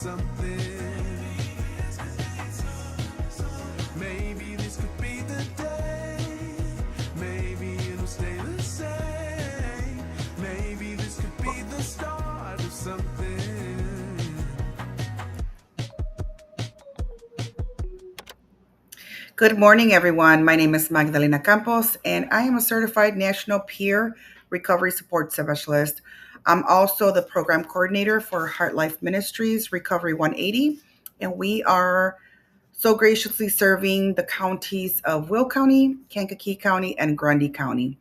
something. Maybe this could be the day. Maybe it'll stay the same. Maybe this could be the start of something. Good morning, everyone. My name is Magdalena Campos, and I am a certified national peer recovery support specialist. I'm also the program coordinator for Heart Life Ministries Recovery 180, and we are so graciously serving the counties of Will County, Kankakee County, and Grundy County.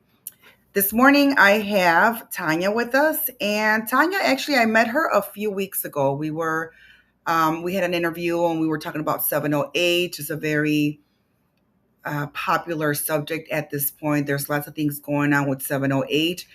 This morning, I have Tanya with us, and Tanya, actually, I met her a few weeks ago. We had an interview, and we were talking about 708. It's a very popular subject at this point. There's lots of things going on with 708.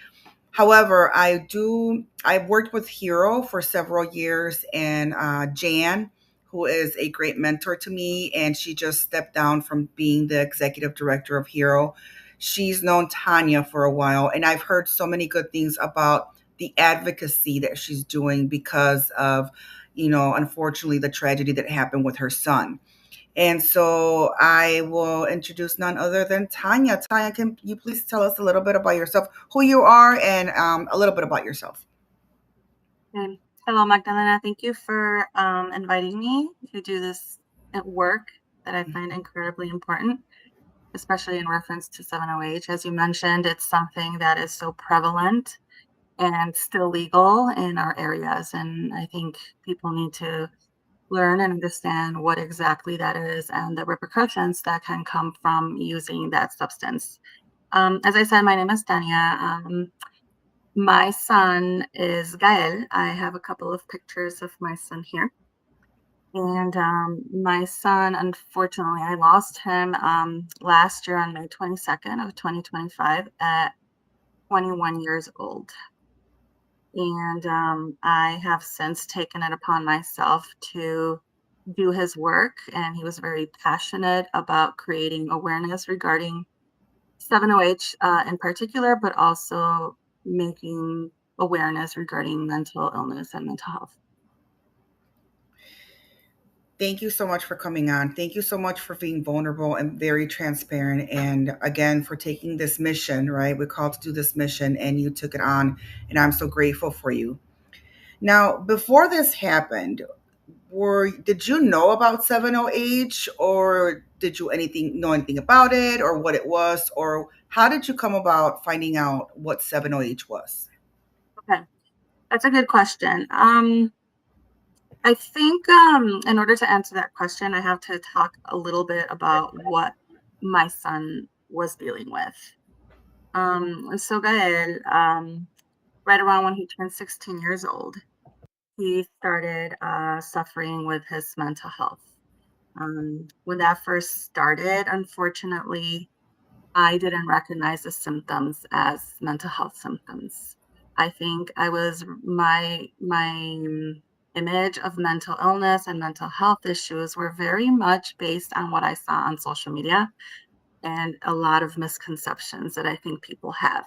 However, I've worked with Hero for several years, and Jan, who is a great mentor to me, and she just stepped down from being the executive director of Hero. She's known Tanya for a while, and I've heard so many good things about the advocacy that she's doing because of, unfortunately, the tragedy that happened with her son. And so I will introduce none other than Tanya. Tanya, can you please tell us a little bit about yourself, who you are, and a little bit about yourself? Okay. Hello, Magdalena. Thank you for inviting me to do this at work that I find incredibly important, especially in reference to 7OH. As you mentioned, it's something that is so prevalent and still legal in our areas. And I think people need to learn and understand what exactly that is and the repercussions that can come from using that substance. As I said, my name is Tania. My son is Gael. I have a couple of pictures of my son here. And my son, unfortunately, I lost him last year on May 22nd of 2025 at 21 years old. And I have since taken it upon myself to do his work. And he was very passionate about creating awareness regarding 7OH in particular, but also making awareness regarding mental illness and mental health. Thank you so much for coming on. Thank you so much for being vulnerable and very transparent. And again, for taking this mission, right? We're called to do this mission, and you took it on. And I'm so grateful for you. Now, before this happened, did you know about 7OH, or did you know anything about it, or what it was, or how did you come about finding out what 7OH was? Okay, that's a good question. I think in order to answer that question, I have to talk a little bit about what my son was dealing with. So Gael, right around when he turned 16 years old, he started suffering with his mental health. When that first started, unfortunately, I didn't recognize the symptoms as mental health symptoms. I think my image of mental illness and mental health issues were very much based on what I saw on social media and a lot of misconceptions that I think people have.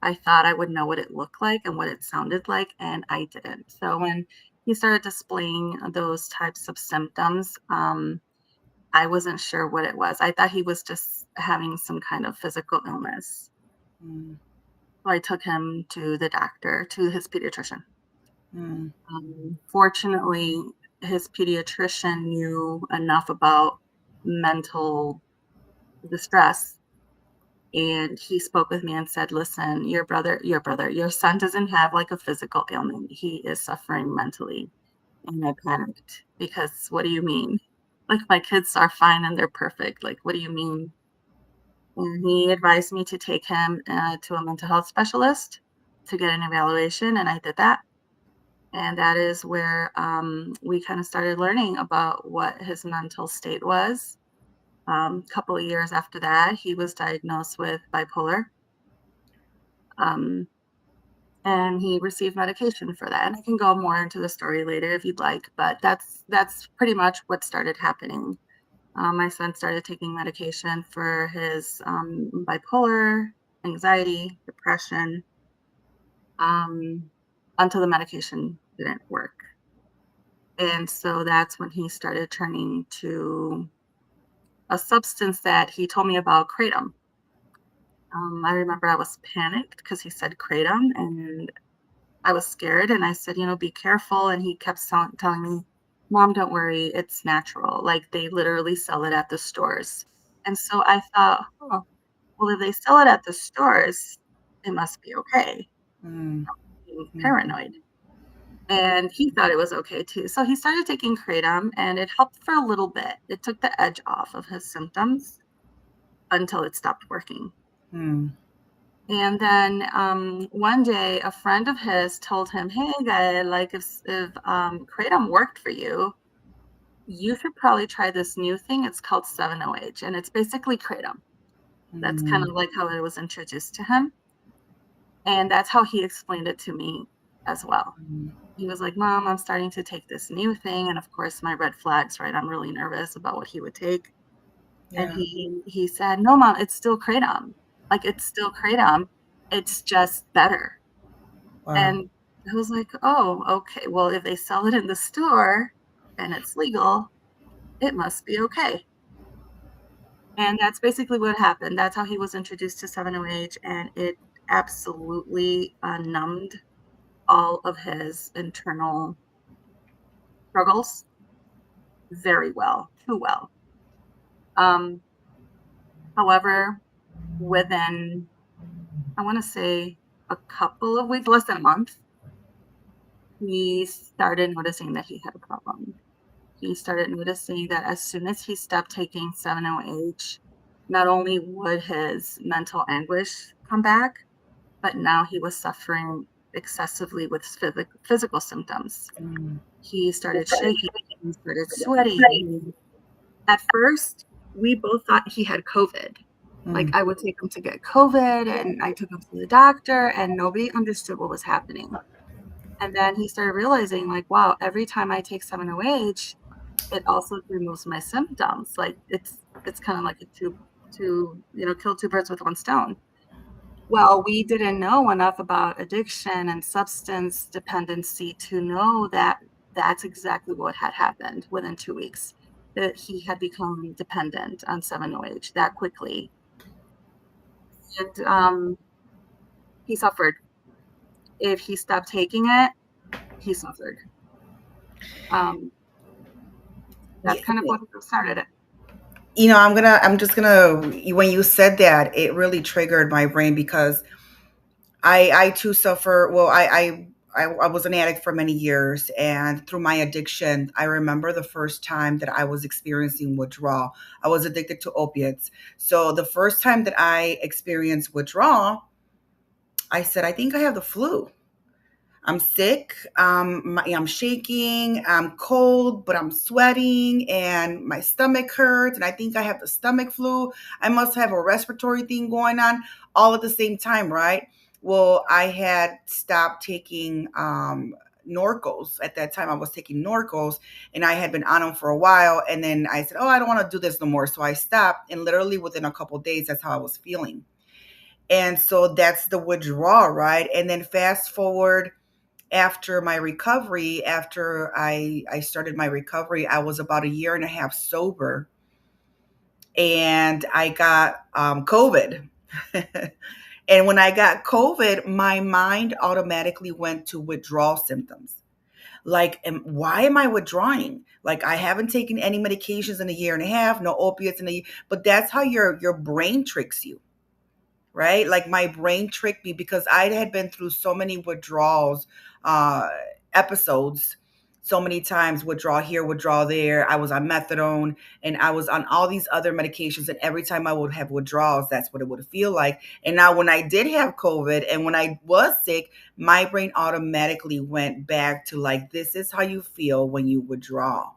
I thought I would know what it looked like and what it sounded like, and I didn't. So when he started displaying those types of symptoms, I wasn't sure what it was. I thought he was just having some kind of physical illness. Mm, So I took him to the doctor, to his pediatrician. mm, Fortunately, his pediatrician knew enough about mental distress. And he spoke with me and said, listen, your son doesn't have like a physical ailment. He is suffering mentally. And I panicked because what do you mean? Like my kids are fine and they're perfect. Like, what do you mean? And he advised me to take him to a mental health specialist to get an evaluation, and I did that. And that is where we kind of started learning about what his mental state was. A couple of years after that, he was diagnosed with bipolar, um, and he received medication for that. And I can go more into the story later if you'd like, but that's pretty much what started happening. My son started taking medication for his bipolar, anxiety, depression, um, until the medication didn't work. And so that's when he started turning to a substance that he told me about, kratom. I remember I was panicked because he said kratom, and I was scared. And I said, be careful. And he kept telling me, Mom, don't worry, it's natural. Like they literally sell it at the stores. And so I thought, oh, well, if they sell it at the stores, it must be okay. Mm, Being mm, paranoid. And he thought it was okay too. So he started taking kratom, and it helped for a little bit. It took the edge off of his symptoms until it stopped working. mm, And then one day, a friend of his told him, "Hey, guy, like if kratom worked for you, you should probably try this new thing. It's called 7-OH, and it's basically kratom." That's kind mm, of like how it was introduced to him, and that's how he explained it to me as well. mm. He was like, "Mom, I'm starting to take this new thing," and of course, my red flags, right? I'm really nervous about what he would take. And Yeah. he said, "No, Mom, it's still kratom. Like it's still kratom. It's just better." Wow. And I was like, "Oh, okay. Well, if they sell it in the store and it's legal, it must be okay." And that's basically what happened. That's how he was introduced to 7-OH, and it absolutely numbed all of his internal struggles very well, too well. Um, However, within, I want to say, a couple of weeks, less than a month, he started noticing that he had a problem. He started noticing that as soon as he stopped taking 7-OH, not only would his mental anguish come back, but now he was suffering excessively with physical symptoms. Mm, He started shaking, he started sweating. At first, we both thought he had COVID. Like, mm, I would take him to get COVID, and I took him to the doctor, and nobody understood what was happening. And then he started realizing, like, wow, every time I take 7-OH, it also removes my symptoms. Like, it's kind of like a kill two birds with one stone. Well, we didn't know enough about addiction and substance dependency to know that that's exactly what had happened within 2 weeks, that he had become dependent on 7-OH that quickly. And he suffered. If he stopped taking it, he suffered. Um, that's yeah. kind of what started it. I'm just gonna, when you said that, it really triggered my brain because I too suffer. Well, I was an addict for many years, and through my addiction, I remember the first time that I was experiencing withdrawal. I was addicted to opiates. So the first time that I experienced withdrawal, I said, I think I have the flu. I'm sick. I'm shaking. I'm cold, but I'm sweating, and my stomach hurts. And I think I have the stomach flu. I must have a respiratory thing going on all at the same time, right? Well, I had stopped taking Norcos at that time. I was taking Norcos, and I had been on them for a while. And then I said, "Oh, I don't want to do this no more." So I stopped, and literally within a couple of days, that's how I was feeling. And so that's the withdrawal, right? And then fast forward after my recovery, after I started my recovery, I was about a year and a half sober, and I got COVID. And when I got COVID, my mind automatically went to withdrawal symptoms. Like, why am I withdrawing? Like, I haven't taken any medications in a year and a half, no opiates in a year. But that's how your brain tricks you, right? Like my brain tricked me because I had been through so many withdrawals, uh, episodes, so many times, withdrawal here, withdrawal there. I was on methadone, and I was on all these other medications. And every time I would have withdrawals, that's what it would feel like. And now when I did have COVID and when I was sick, my brain automatically went back to like, this is how you feel when you withdraw.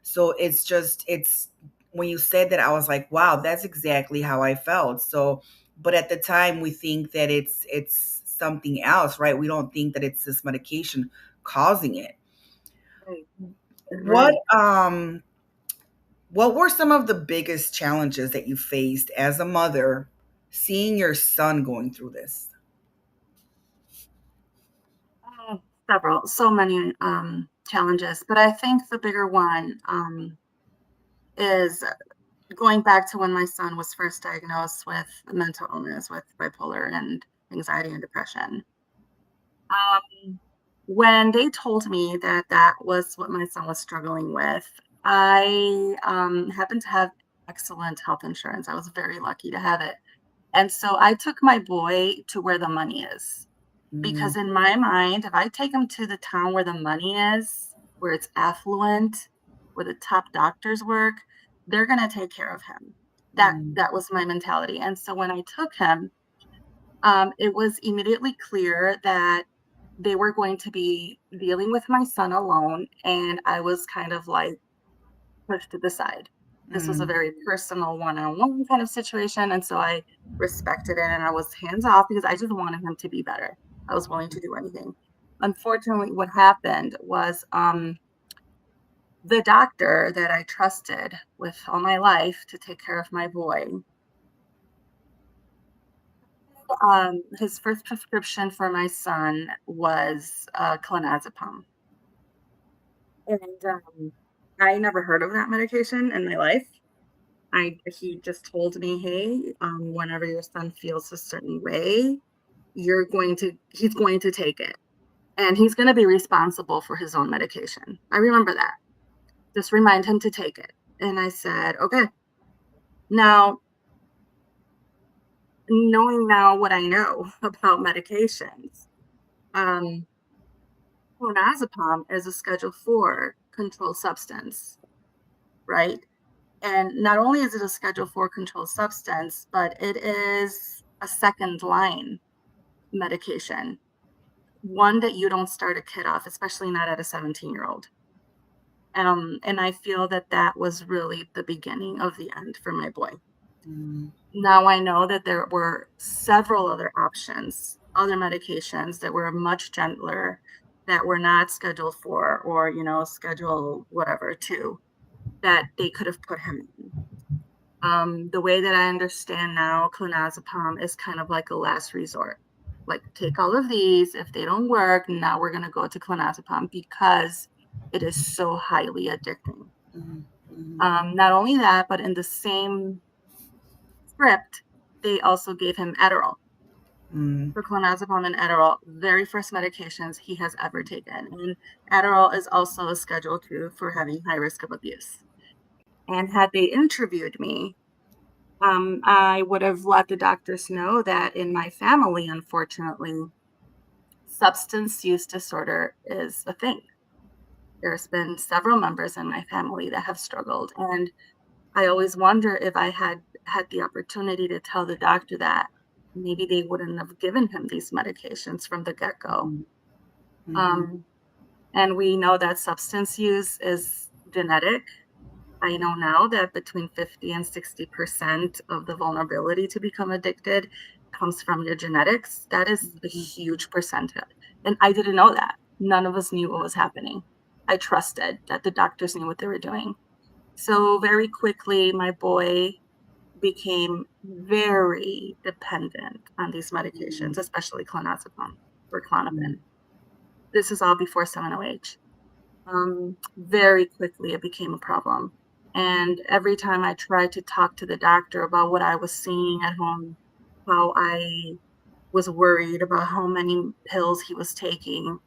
So it's when you said that, I was like, wow, that's exactly how I felt. So, but at the time we think that it's something else, right? We don't think that it's this medication causing it. Right, What right. what were some of the biggest challenges that you faced as a mother seeing your son going through this? Several, so many. challenges, but I think the bigger one is going back to when my son was first diagnosed with mental illness, with bipolar and anxiety and depression. Um, when they told me that that was what my son was struggling with, I happened to have excellent health insurance. I was very lucky to have it. And so I took my boy to where the money is. Mm, Because in my mind, if I take him to the town where the money is, where it's affluent, where the top doctors work, they're gonna take care of him. mm, That was my mentality. And so when I took him, it was immediately clear that they were going to be dealing with my son alone, and I was kind of like pushed to the side. This was a mm, very personal one-on-one kind of situation, and so I respected it and I was hands off because I just wanted him to be better. I was willing to do anything. Unfortunately, what happened was the doctor that I trusted with all my life to take care of my boy, his first prescription for my son was clonazepam. And I never heard of that medication in my life. He just told me, "Hey, whenever your son feels a certain way, he's going to take it, and he's going to be responsible for his own medication." I remember that. Just remind him to take it. And I said, "Okay." Now, knowing now what I know about medications, um, clonazepam is a Schedule 4 controlled substance, right? And not only is it a Schedule 4 controlled substance, but it is a second line medication, one that you don't start a kid off, especially not at a 17-year-old. And I feel that that was really the beginning of the end for my boy. mm, Now I know that there were several other options, other medications that were much gentler, that were not Schedule 4 or, Schedule whatever 2, that they could have put him in. The way that I understand now, clonazepam is kind of like a last resort. Like, take all of these. If they don't work, now we're going to go to clonazepam because it is so highly addicting. mm, mm, Not only that, but in the same script, they also gave him Adderall. mm, For clonazepam and Adderall, very first medications he has ever taken. And Adderall is also a Schedule 2 for having high risk of abuse. And had they interviewed me, I would have let the doctors know that in my family, unfortunately, substance use disorder is a thing. There's been several members in my family that have struggled. And I always wonder if I had had the opportunity to tell the doctor that maybe they wouldn't have given him these medications from the get go. mm, mhm, Um, and we know that substance use is genetic. I know now that between 50 and 60% of the vulnerability to become addicted comes from your genetics. That is a mhm, huge percentage. And I didn't know that. None of us knew what was happening. I trusted that the doctors knew what they were doing. So very quickly, my boy became very dependent on these medications, mm, especially clonazepam or mm, Klonopin. This is all before 7-OH. Very quickly it became a problem. And every time I tried to talk to the doctor about what I was seeing at home, how I was worried about how many pills he was taking,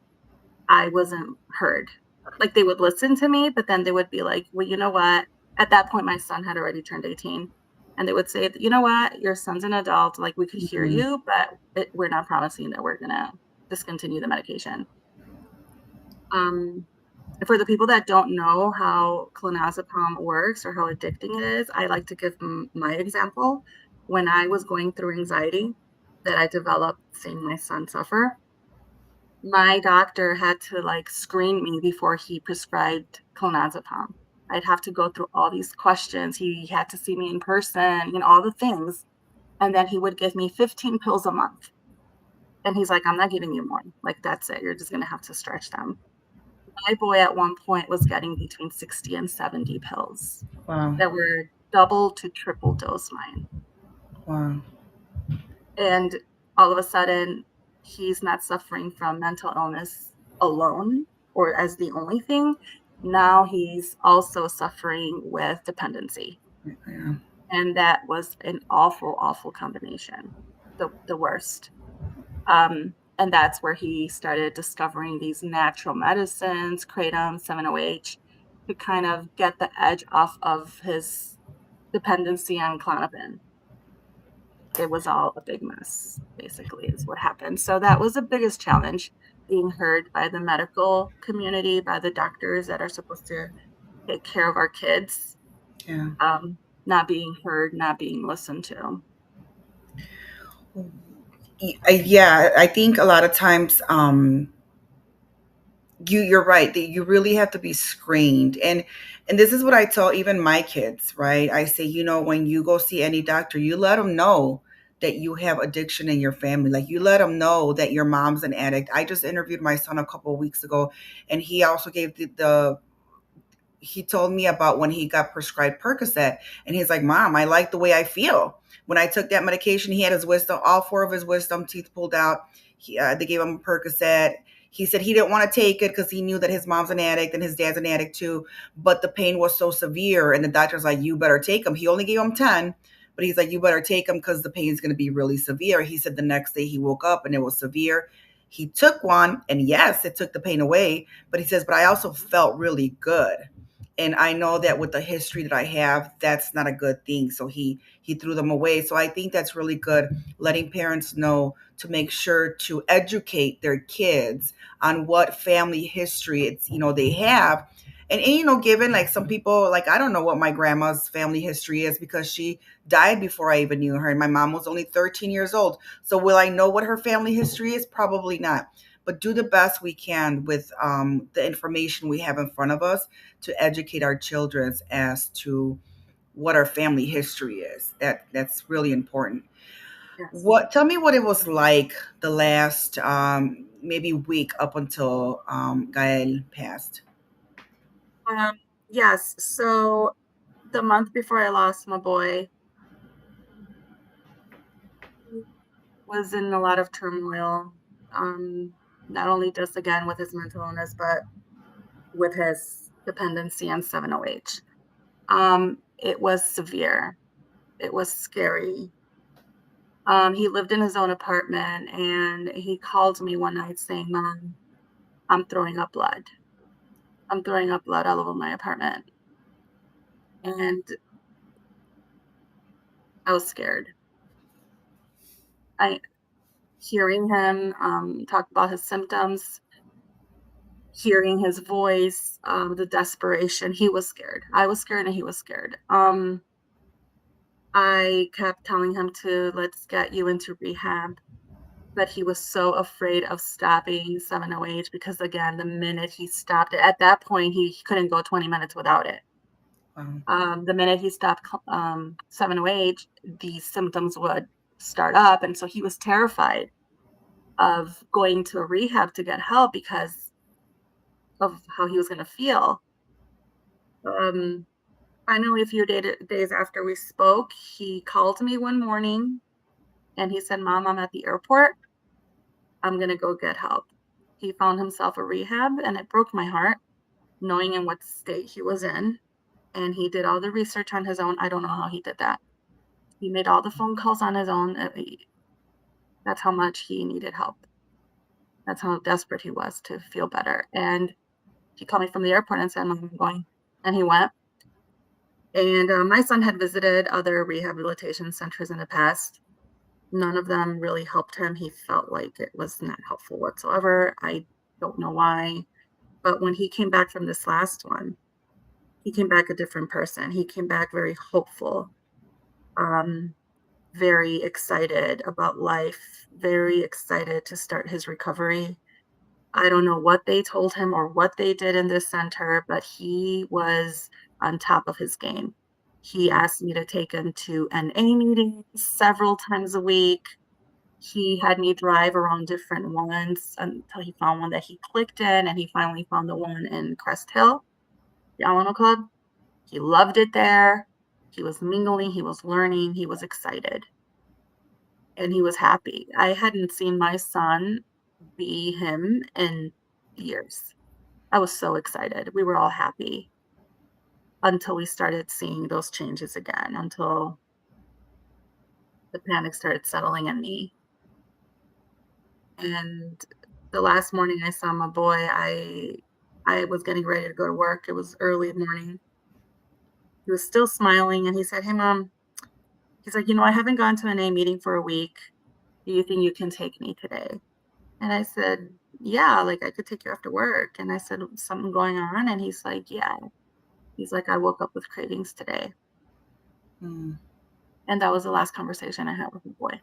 I wasn't heard. Like, they would listen to me, but then they would be like, well, you know what? At that point, my son had already turned 18. And they would say, you know what? Your son's an adult. Like, we could hear mhm, you, but we're not promising that we're going to discontinue the medication. Um, for the people that don't know how clonazepam works or how addicting it is, I like to give my example. When I was going through anxiety that I developed seeing my son suffer, my doctor had to like screen me before he prescribed clonazepam. I'd have to go through all these questions. He had to see me in person, all the things. And then he would give me 15 pills a month. And he's like, I'm not giving you more. Like, that's it. You're just going to have to stretch them. My boy at one point was getting between 60 and 70 pills wow, that were double to triple dose mine. wow, And all of a sudden, he's not suffering from mental illness alone. or as the only thing. Now he's also suffering with dependency. Yeah. And that was an awful, awful combination, the worst. And that's where he started discovering these natural medicines, kratom, 7-OH, to kind of get the edge off of his dependency on Klonopin. It was all a big mess, basically, is what happened. So that was the biggest challenge, being heard by the medical community, by the doctors that are supposed to take care of our kids, Yeah. not being heard, not being listened to. Yeah, I think a lot of times you're right that you really have to be screened, and this is what I tell even my kids, right? I say, when you go see any doctor, you let them know that you have addiction in your family. Like, you let them know that your mom's an addict. I just interviewed my son a couple of weeks ago, and he also gave the he told me about when he got prescribed Percocet, and he's like, "Mom, I like the way I feel when I took that medication." He had his wisdom, all four of his wisdom teeth pulled out. They gave him a Percocet. He said he didn't want to take it because he knew that his mom's an addict and his dad's an addict too, but the pain was so severe, and the doctor's like, "You better take him." He only gave him 10, but he's like, "You better take him because the pain's going to be really severe." He said the next day he woke up and it was severe. He took one, and yes, it took the pain away, but he says, "But I also felt really good." And I know that with the history that I have, that's not a good thing. So he threw them away. So I think that's really good, letting parents know to make sure to educate their kids on what family history they have. And given, like, some people, like, I don't know what my grandma's family history is because she died before I even knew her, and my mom was only 13 years old. So will I know what her family history is? Probably not. But do the best we can with the information we have in front of us to educate our children as to what our family history is. That's really important. Yes. Tell me what it was like the last maybe week up until Gael passed. Um, yes. So the month before I lost my boy, he was in a lot of turmoil. Um, Not only just again with his mental illness, but with his dependency on 7-OH. It was severe. It was scary. He lived in his own apartment, and he called me one night saying, "Mom, I'm throwing up blood. I'm throwing up blood all over my apartment." And I was scared. I Hearing him talk about his symptoms, hearing his voice, the desperation. He was scared. I was scared, and he was scared. I kept telling him to, let's get you into rehab, but he was so afraid of stopping 7-OH because, again, the minute he stopped it, at that point, he couldn't go 20 minutes without it. Wow. The minute he stopped 7-OH, the symptoms would start up. And so he was terrified of going to a rehab to get help because of how he was going to feel. Um, Finally, a few days after we spoke, he called me one morning and he said, "Mom, I'm at the airport. I'm going to go get help." He found himself a rehab, and it broke my heart knowing in what state he was in. And he did all the research on his own. I don't know how he did that. He made all the phone calls on his own. That's how much he needed help. That's how desperate he was to feel better. And he called me from the airport and said, "Mom, I'm going." And he went. And my son had visited other rehabilitation centers in the past. None of them really helped him. He felt like it was not helpful whatsoever. I don't know why. But when he came back from this last one, he came back a different person. He came back very hopeful, um, very excited about life, very excited to start his recovery. I don't know what they told him or what they did in this center, but he was on top of his game. He asked me to take him to NA meetings several times a week. He had me drive around different ones until he found one that he clicked in, and he finally found the one in Crest Hill, the Alamo Club. He loved it there. He was mingling, he was learning, he was excited, and he was happy. I hadn't seen my son be him in years. I was so excited. We were all happy until we started seeing those changes again, until the panic started settling in me. And the last morning I saw my boy, I was getting ready to go to work. It was early morning. He was still smiling and he said, "Hey mom," he's like, "I haven't gone to an A meeting for a week. Do you think you can take me today?" And I said, "Yeah, like I could take you after work." And I said, "Something going on?" And he's like, "Yeah." He's like, "I woke up with cravings today." Mm. And that was the last conversation I had with my boy.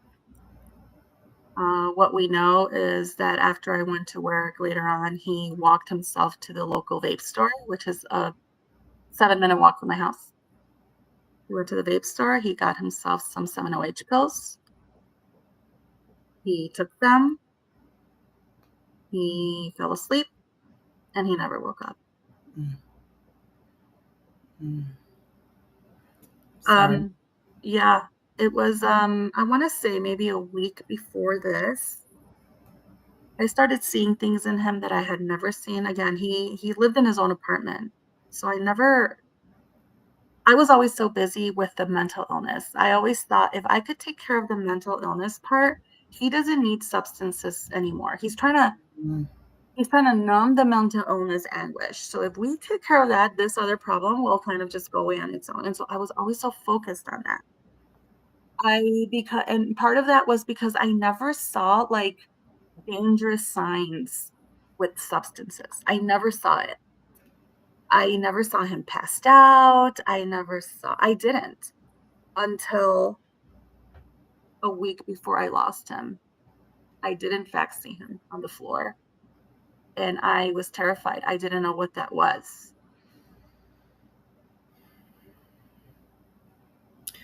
What we know is that after I went to work later on, he walked himself to the local vape store, which is a 7-minute walk from my house. He went to the vape store. He got himself some 7-OH pills. He took them. He fell asleep and he never woke up. Mm. Mm. Sorry. Um, yeah, it was, I want to say maybe a week before this, I started seeing things in him that I had never seen. Again, he lived in his own apartment. So I was always so busy with the mental illness. I always thought if I could take care of the mental illness part, he doesn't need substances anymore. Mm. He's trying to numb the mental illness anguish. So if we take care of that, this other problem will kind of just go away on its own. And so I was always so focused on that. And part of that was because I never saw like dangerous signs with substances. I never saw it. I never saw him passed out. I didn't until a week before I lost him. I did in fact see him on the floor and I was terrified. I didn't know what that was.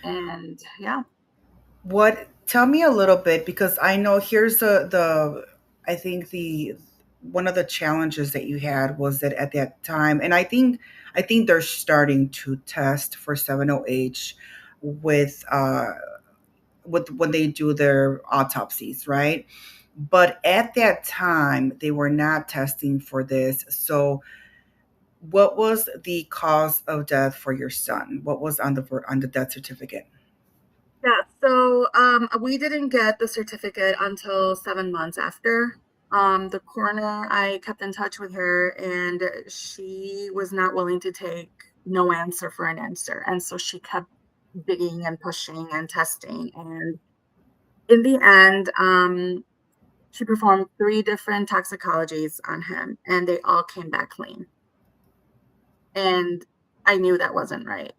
And yeah, What? Tell me a little bit because I know here's the I think the one of the challenges that you had was that at that time, and I think they're starting to test for 7OH with with when they do their autopsies, right? But at that time, they were not testing for this. So, what was the cause of death for your son? What was on the death certificate? yeah. So we didn't get the certificate until 7 months after. The coroner, I kept in touch with her, and she was not willing to take no answer for an answer, and so she kept digging and pushing and testing, and in the end, she performed 3 different toxicologies on him, and they all came back clean. And I knew that wasn't right.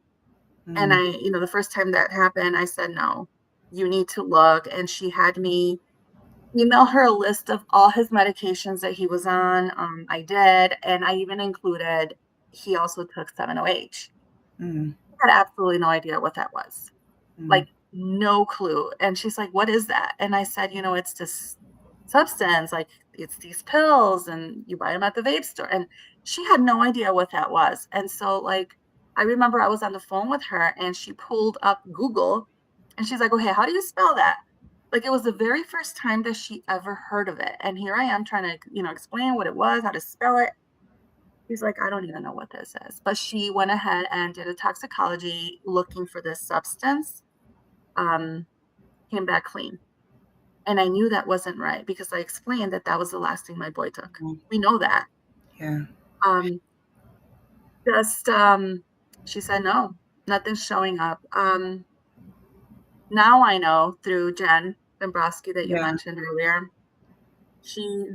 And Mm. the first time that happened, I said, "No, you need to look." And she had me email her a list of all his medications that he was on. I did. And I even included, he also took 7-OH. Mm. I had absolutely no idea what that was. Mm. Like, no clue. And she's like, "What is that?" And I said, "It's this substance, like it's these pills and you buy them at the vape store." And she had no idea what that was. And so like I remember I was on the phone with her and she pulled up Google and she's like, "Okay, how do you spell that?" Like it was the very first time that she ever heard of it. And here I am trying to, explain what it was, how to spell it. She's like, "I don't even know what this is." But she went ahead and did a toxicology looking for this substance. Um, Came back clean. And I knew that wasn't right because I explained that that was the last thing my boy took. Mm. We know that. Yeah. Um, just she said no, nothing's showing up. Now I know through Jen Dombrowski that you Yeah. mentioned earlier.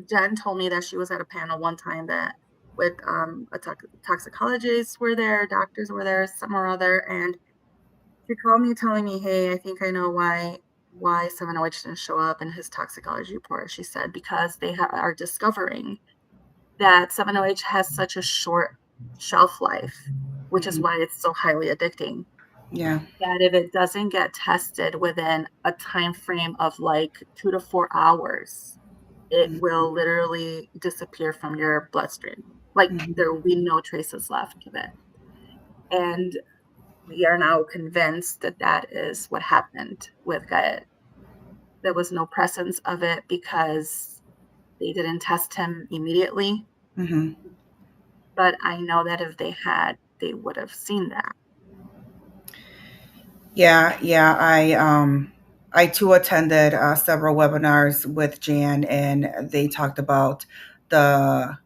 Jen told me that she was at a panel one time that with toxicologists were there, doctors were there, some or other, and she called me telling me, "Hey, I think I know why 7OH didn't show up in his toxicology report." She said because they are discovering that 7OH has such a short shelf life, which is Mhm. why it's so highly addicting. Yeah. That if it doesn't get tested within a time frame of like 2 to 4 hours, it Mhm. will literally disappear from your bloodstream. Like there Mhm. will be no traces left of it. And we are now convinced that that is what happened with Gaet. There was no presence of it because they didn't test him immediately. Mhm. but I know that if they had, they would have seen that. Yeah. I too attended several webinars with Jan, and they talked about the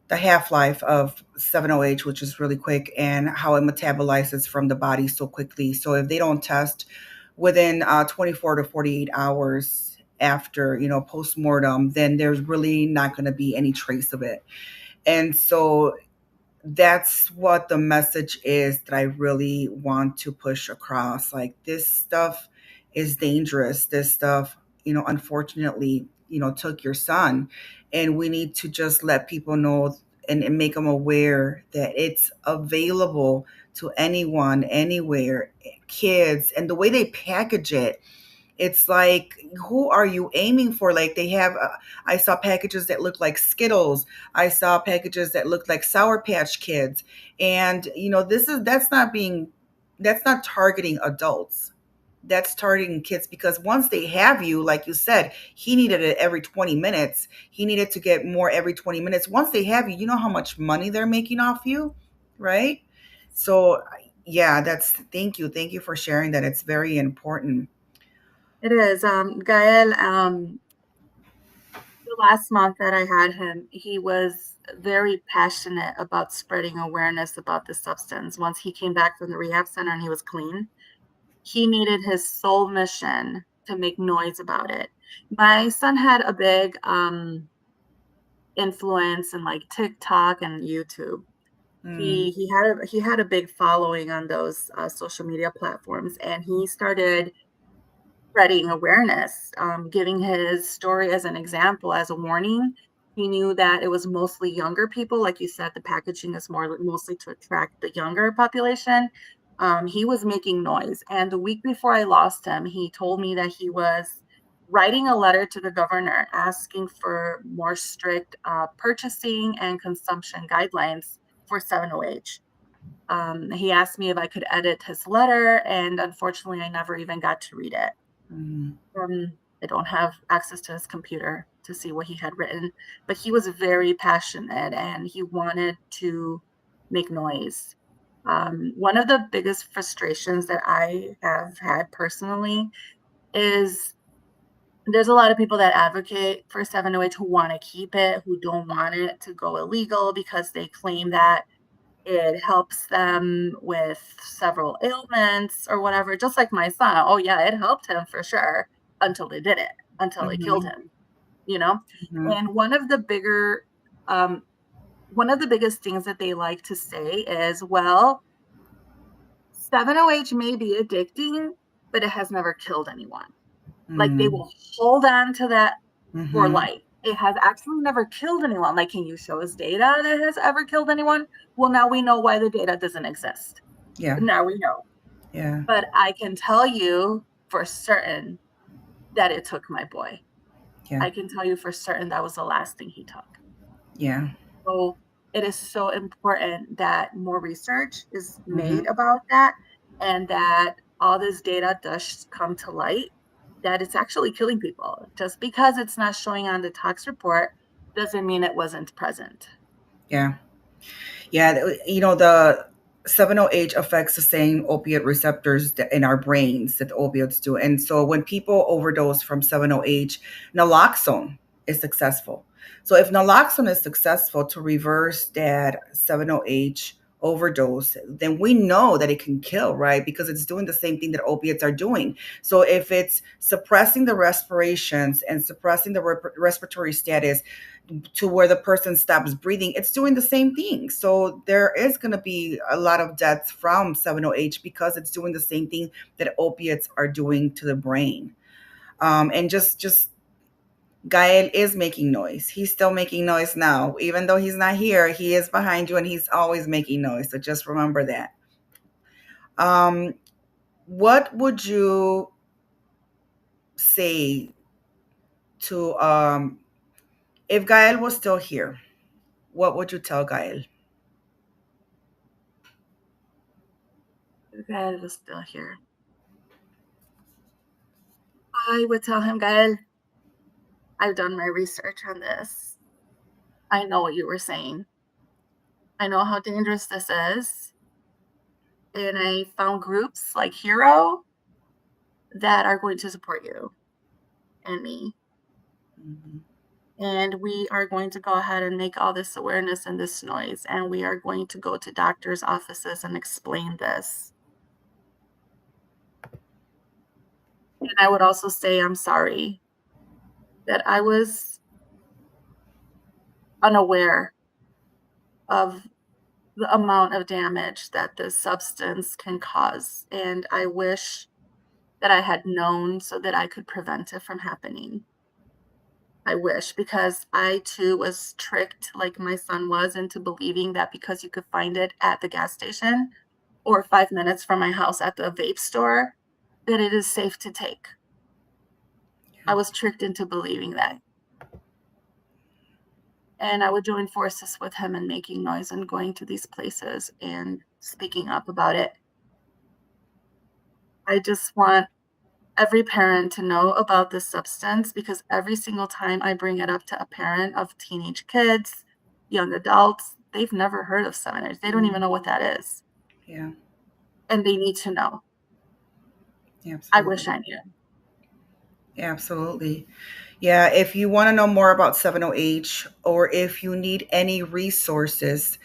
the half life of 7-OH, which is really quick, and how it metabolizes from the body so quickly. So if they don't test within 24 to 48 hours after, post mortem, then there's really not going to be any trace of it. And so that's what the message is that I really want to push across. Like, this stuff is dangerous. This stuff, unfortunately, took your son. And we need to just let people know and make them aware that it's available to anyone, anywhere, kids, and the way they package it, it's like, who are you aiming for? Like, they have, I saw packages that look like Skittles. I saw packages that looked like Sour Patch Kids. And, that's not targeting adults. That's targeting kids, because once they have you, like you said, he needed it every 20 minutes. He needed to get more every 20 minutes. Once they have you, you know how much money they're making off you, right? So, yeah, thank you. Thank you for sharing that. It's very important. It is. Gael, the last month that I had him, he was very passionate about spreading awareness about the substance. Once he came back from the rehab center and he was clean, he needed his sole mission to make noise about it. My son had a big influence in like TikTok and YouTube. Mm, He had a big following on those social media platforms, and he started spreading awareness, giving his story as an example, as a warning. He knew that it was mostly younger people. Like you said, the packaging is mostly to attract the younger population. He was making noise. And the week before I lost him, he told me that he was writing a letter to the governor asking for more strict purchasing and consumption guidelines for 7-OH. He asked me if I could edit his letter, and unfortunately, I never even got to read it. mm, I don't have access to his computer to see what he had written, but he was very passionate and he wanted to make noise. One of the biggest frustrations that I have had personally is there's a lot of people that advocate for 7-OH who want to keep it, who don't want it to go illegal because they claim that it helps them with several ailments or whatever, just like my son. Oh, yeah, it helped him for sure until they did it, until it killed mhm, him, you know? mhm, And um, one of the biggest things that they like to say is, well, 7-OH may be addicting, but it has never killed anyone. Like, they mm, will hold on to that for mhm. life. It has actually never killed anyone. Like, can you show us data that has ever killed anyone? Well, now we know why the data doesn't exist. Yeah, Now we know. yeah, But I can tell you for certain that it took my boy. yeah, I can tell you for certain that was the last thing he took. yeah. So it is so important that more research is Mhm. made about that, and that all this data does come to light, that it's actually killing people. Just because it's not showing on the tox report doesn't mean it wasn't present. Yeah. Yeah, the 7-OH affects the same opiate receptors in our brains that the opiates do. And so when people overdose from 7-OH, naloxone is successful. So if naloxone is successful to reverse that 7-OH overdose, then we know that it can kill, right? Because it's doing the same thing that opiates are doing. So if it's suppressing the respirations and suppressing the respiratory status, to where the person stops breathing, it's doing the same thing. So there is going to be a lot of deaths from 7-OH because it's doing the same thing that opiates are doing to the brain. And just Gael is making noise. He's still making noise now. Even though he's not here, he is behind you and he's always making noise. So just remember that. Um, what would you say to, if Gael was still here? What would you tell Gael? Gael was still here. I would tell him, Gael, I've done my research on this. I know what you were saying. I know how dangerous this is. And I found groups like Hero that are going to support you and me. Mhm. And we are going to go ahead and make all this awareness and this noise. And we are going to go to doctors' offices and explain this. And I would also say I'm sorry that I was unaware of the amount of damage that this substance can cause. And I wish that I had known so that I could prevent it from happening. I wish, because I too was tricked like my son was into believing that because you could find it at the gas station or 5 minutes from my house at the vape store, that it is safe to take. I was tricked into believing that. And I would join forces with him in making noise and going to these places and speaking up about it. I just want every parent to know about this substance, because every single time I bring it up to a parent of teenage kids, young adults, they've never heard of 7-H. They don't even know what that is. Yeah, And they need to know. I wish absolutely. I knew. Absolutely. Yeah, if you want to know more about 7OH or if you need any resources,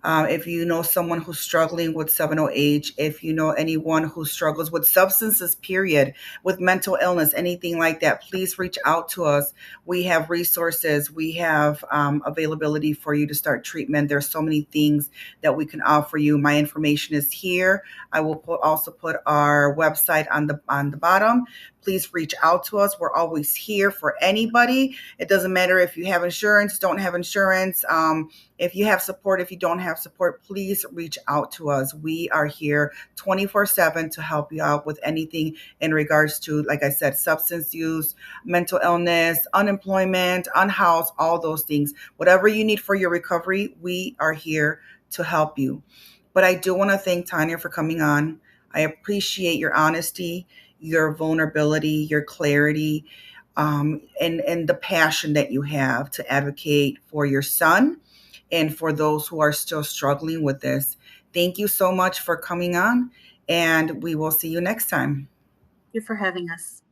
if you know someone who's struggling with 7OH, if you know anyone who struggles with substances, period, with mental illness, anything like that, please reach out to us. We have resources. We have availability for you to start treatment. There's so many things that we can offer you. My information is here. I will also put our website on the bottom. Please reach out to us. We're always here for anybody. It doesn't matter if you have insurance, don't have insurance. If you have support, if you don't have support, please reach out to us. We are here 24/7 to help you out with anything in regards to, like I said, substance use, mental illness, unemployment, unhoused, all those things. Whatever you need for your recovery, we are here to help you. But I do want to thank Tania for coming on. I appreciate your honesty, your vulnerability, your clarity, and the passion that you have to advocate for your son and for those who are still struggling with this. Thank you so much for coming on, and we will see you next time. Thank you for having us.